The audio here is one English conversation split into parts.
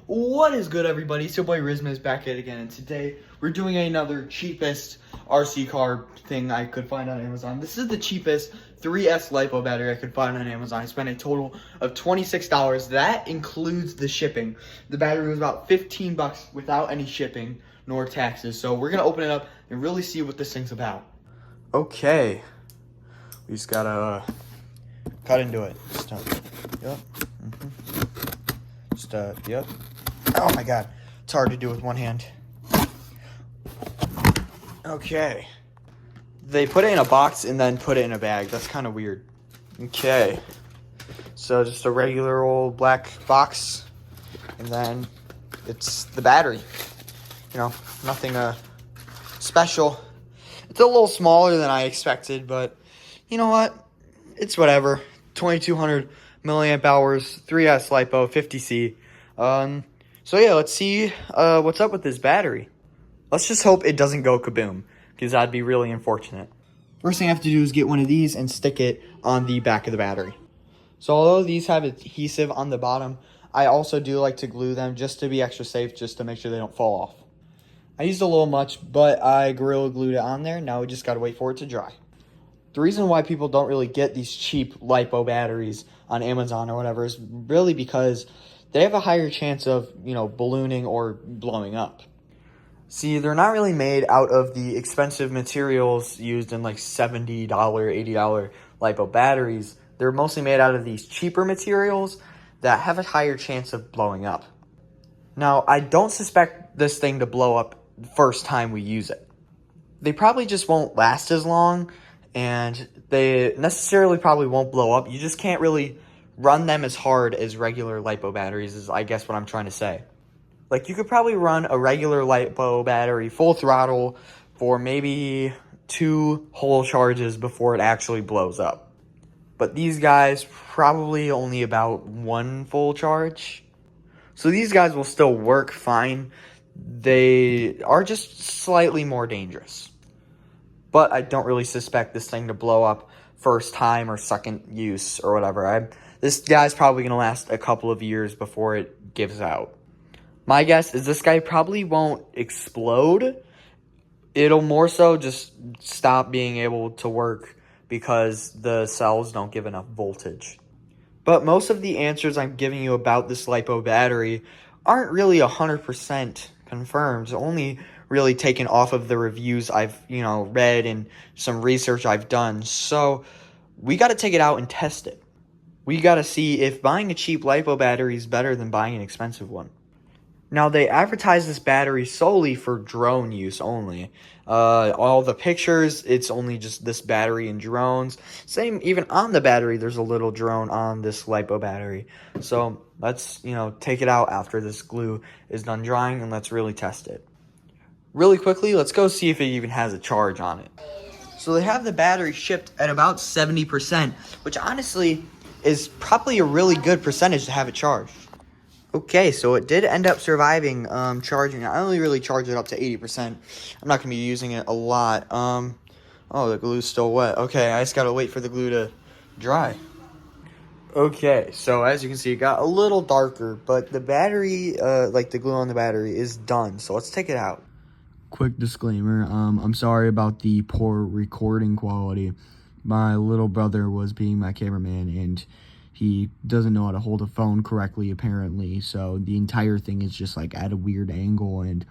What is good, everybody? It's your boy Rizma is back at it again, and today we're doing another cheapest RC car thing I could find on Amazon. This is the cheapest 3S LiPo battery I could find on Amazon. I spent a total of $26. That includes the shipping. The battery was about 15 bucks without any shipping nor taxes. So we're gonna open it up and really see what this thing's about. Okay, we just gotta cut into it. Yep. Oh my god, it's hard to do with one hand. Okay. They put it in a box and then put it in a bag. That's kind of weird. Okay. So just a regular old black box. And then it's the battery. You know, nothing special. It's a little smaller than I expected, but you know what? It's whatever. 2200 milliamp hours, 3S LiPo, 50C. So yeah, let's see what's up with this battery. Let's just hope it doesn't go kaboom, because that'd be really unfortunate. First thing I have to do is get one of these and stick it on the back of the battery. So although these have adhesive on the bottom, I also do like to glue them just to be extra safe, just to make sure they don't fall off. I used a little much, but I Gorilla Glued it on there. Now we just gotta wait for it to dry. The reason why people don't really get these cheap LiPo batteries on Amazon or whatever is really because they have a higher chance of, ballooning or blowing up. See, they're not really made out of the expensive materials used in like $70, $80 LiPo batteries. They're mostly made out of these cheaper materials that have a higher chance of blowing up. Now, I don't suspect this thing to blow up the first time we use it. They probably just won't last as long, and they necessarily probably won't blow up. You just can't really run them as hard as regular LiPo batteries is, I guess, what I'm trying to say. Like, you could probably run a regular LiPo battery full throttle for maybe 2 whole charges before it actually blows up. But these guys, probably only about 1 full charge. So these guys will still work fine. They are just slightly more dangerous. But I don't really suspect this thing to blow up first time or second use or whatever. This guy's probably going to last a couple of years before it gives out. My guess is this guy probably won't explode. It'll more so just stop being able to work because the cells don't give enough voltage. But most of the answers I'm giving you about this LiPo battery aren't really 100% confirmed. It's only really taken off of the reviews I've, read and some research I've done. So we got to take it out and test it. We got to see if buying a cheap LiPo battery is better than buying an expensive one. Now, they advertise this battery solely for drone use only. All the pictures, it's only just this battery and drones. Same, even on the battery, there's a little drone on this LiPo battery. So let's, take it out after this glue is done drying, and let's really test it. Really quickly, let's go see if it even has a charge on it. So they have the battery shipped at about 70%, which honestly is probably a really good percentage to have it charged. Okay, so it did end up surviving charging. I only really charged it up to 80%. I'm not going to be using it a lot. Oh, the glue's still wet. Okay, I just got to wait for the glue to dry. Okay, so as you can see, it got a little darker, but the battery, the glue on the battery is done. So let's take it out. Quick disclaimer, I'm sorry about the poor recording quality. My little brother was being my cameraman, and he doesn't know how to hold a phone correctly, apparently. So the entire thing is just like at a weird angle, and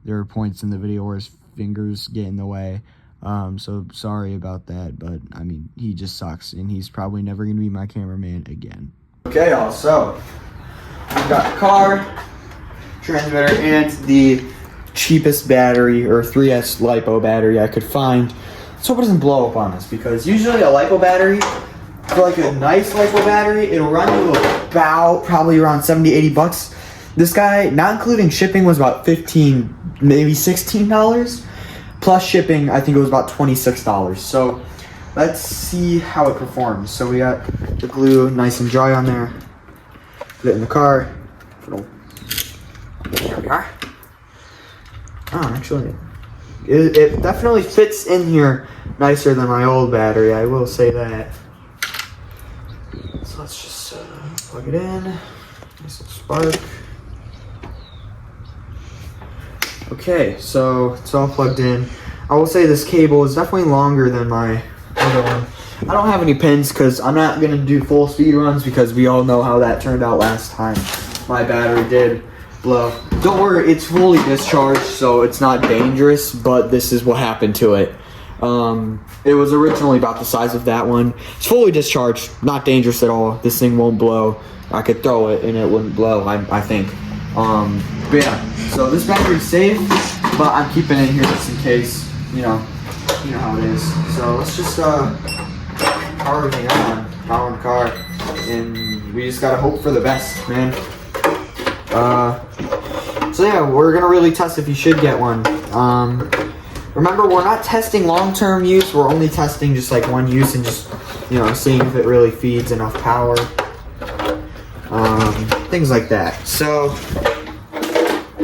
there are points in the video where his fingers get in the way. So sorry about that, but I mean, he just sucks, and he's probably never going to be my cameraman again. Okay, y'all, so we've got the car, transmitter, and the cheapest battery, or 3S LiPo battery I could find. Let's hope it doesn't blow up on us, because usually a LiPo battery, for like a nice LiPo battery, it'll run you about probably around 70, 80 bucks. This guy, not including shipping, was about $15, maybe $16. Plus shipping, I think it was about $26. So let's see how it performs. So we got the glue nice and dry on there. Put it in the car. There we are. Oh, actually, it definitely fits in here nicer than my old battery, I will say that. So let's just plug it in. Nice little spark. Okay, so it's all plugged in. I will say this cable is definitely longer than my other one. I don't have any pins because I'm not going to do full speed runs because we all know how that turned out last time. My battery did blow. Don't worry, it's fully discharged, so it's not dangerous, but this is what happened to it. It was originally about the size of that one. It's fully discharged, not dangerous at all. This thing won't blow. I could throw it and it wouldn't blow, I think. But yeah, so this battery's safe, but I'm keeping it here just in case, you know how it is. So let's just power everything on, power in the car, and we just gotta hope for the best, man. So yeah, we're gonna really test if you should get one. Remember, we're not testing long-term use, we're only testing just like one use and just, seeing if it really feeds enough power. Things like that. So,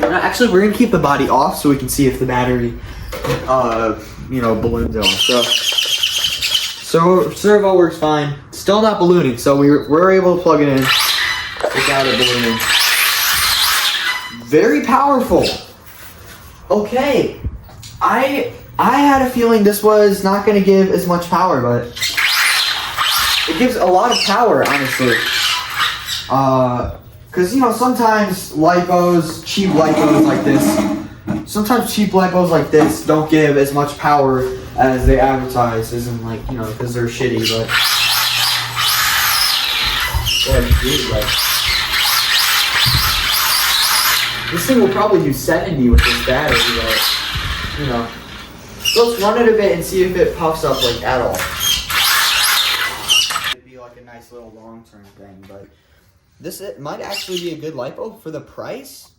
actually we're gonna keep the body off so we can see if the battery, balloons at all. So servo works fine. Still not ballooning, so we're able to plug it in without it ballooning. Very powerful. Okay. I had a feeling this was not going to give as much power, but it gives a lot of power, honestly. Because, sometimes cheap lipos like this don't give as much power as they advertise. Isn't like, because they're shitty, but... This thing will probably do 70 with this battery, but... So let's run it a bit and see if it puffs up like at all. It'd be like a nice little long-term thing, but it might actually be a good lipo for the price.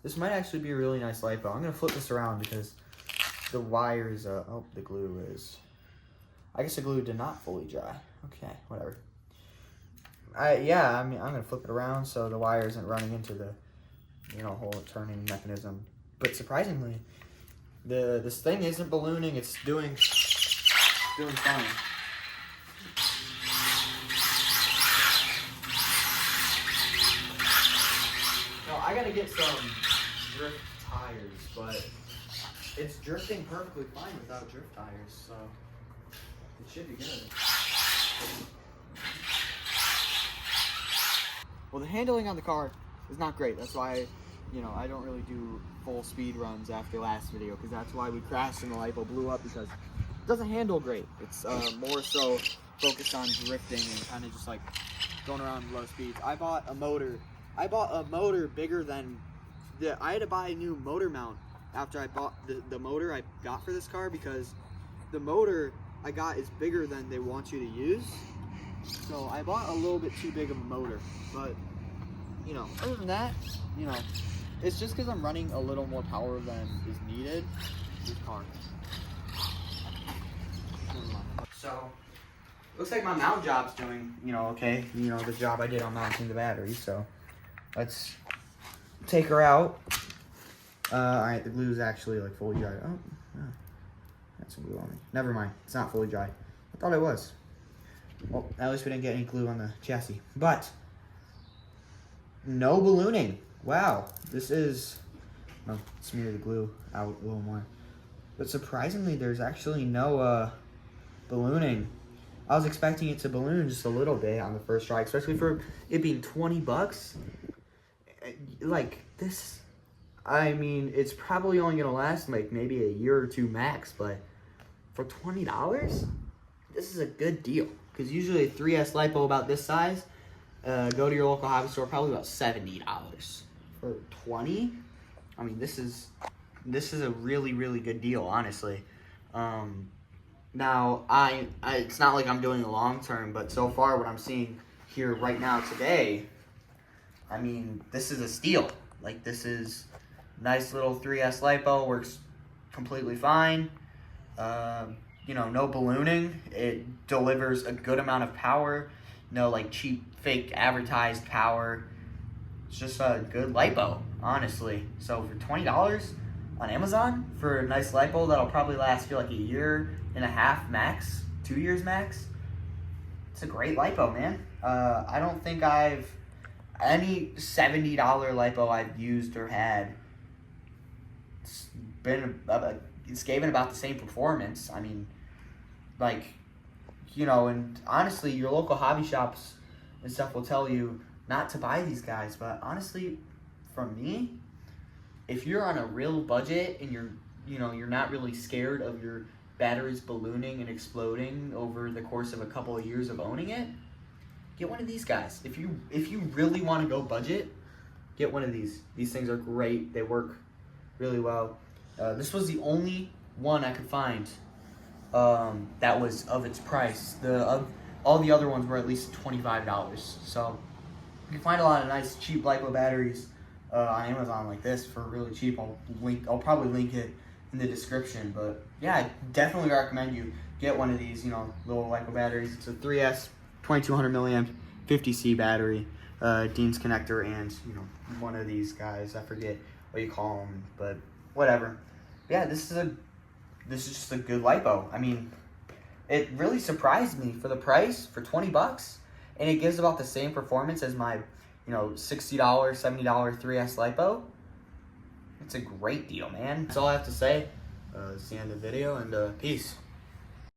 This might actually be a really nice lipo. I'm gonna flip this around because the wires. The glue is. I guess the glue did not fully dry. Okay, whatever. I'm gonna flip it around so the wire isn't running into the, whole turning mechanism. But surprisingly, this thing isn't ballooning. It's doing fine. No, I gotta get some drift tires, but it's drifting perfectly fine without drift tires, so it should be good. Well, the handling on the car is not great. That's why, I don't really do full speed runs after last video, because that's why we crashed and the lipo blew up, because it doesn't handle great. It's more so focused on drifting and kind of just like going around low speeds. I bought a motor bigger than I had to buy a new motor mount after I bought the motor I got for this car, because the motor I got is bigger than they want you to use. So I bought a little bit too big of a motor, but other than that, it's just because I'm running a little more power than is needed. This car. So looks like my mount job's doing, okay. The job I did on mounting the battery. So let's take her out. All right, the glue's actually like fully dry. Oh, got some glue on me. Never mind, it's not fully dry. I thought it was. Well, at least we didn't get any glue on the chassis. But no ballooning. Wow, this is... I'll smear the glue out a little more. But surprisingly, there's actually no ballooning. I was expecting it to balloon just a little bit on the first try, especially for it being 20 bucks. Like, this... I mean, it's probably only going to last like maybe a year or two max, but for $20, this is a good deal. Because usually a 3S lipo about this size, go to your local hobby store, probably about $70. For 20, I mean, this is a really, really good deal, honestly. Now, it's not like I'm doing a long term, but so far what I'm seeing here right now today, I mean, this is a steal. Like, this is nice little 3S lipo, works completely fine. No ballooning. It delivers a good amount of power. No, like, cheap, fake, advertised power. It's just a good lipo, honestly. So for $20 on Amazon for a nice lipo that'll probably last you like a year and a half max, 2 years max, it's a great lipo, man. I don't think any $70 lipo I've used or had it's given about the same performance. I mean, like, you know, and honestly, your local hobby shops and stuff will tell you not to buy these guys. But honestly, from me, if you're on a real budget and you're not really scared of your batteries ballooning and exploding over the course of a couple of years of owning it, get one of these guys. If you really want to go budget, get one of these. These things are great. They work really well. This was the only one I could find that was of its price. All the other ones were at least $25. So you can find a lot of nice cheap lipo batteries on Amazon like this for really cheap. I'll probably link it in the description. But yeah, I definitely recommend you get one of these, little lipo batteries. It's a 3S 2200 milliamp 50C battery, Dean's connector, and one of these guys. I forget what you call them, but whatever. Yeah, this is just a good lipo. I mean, it really surprised me for the price, for $20, and it gives about the same performance as my $60, $70 3S lipo. It's a great deal, man. That's all I have to say. It's the end of the video, and peace.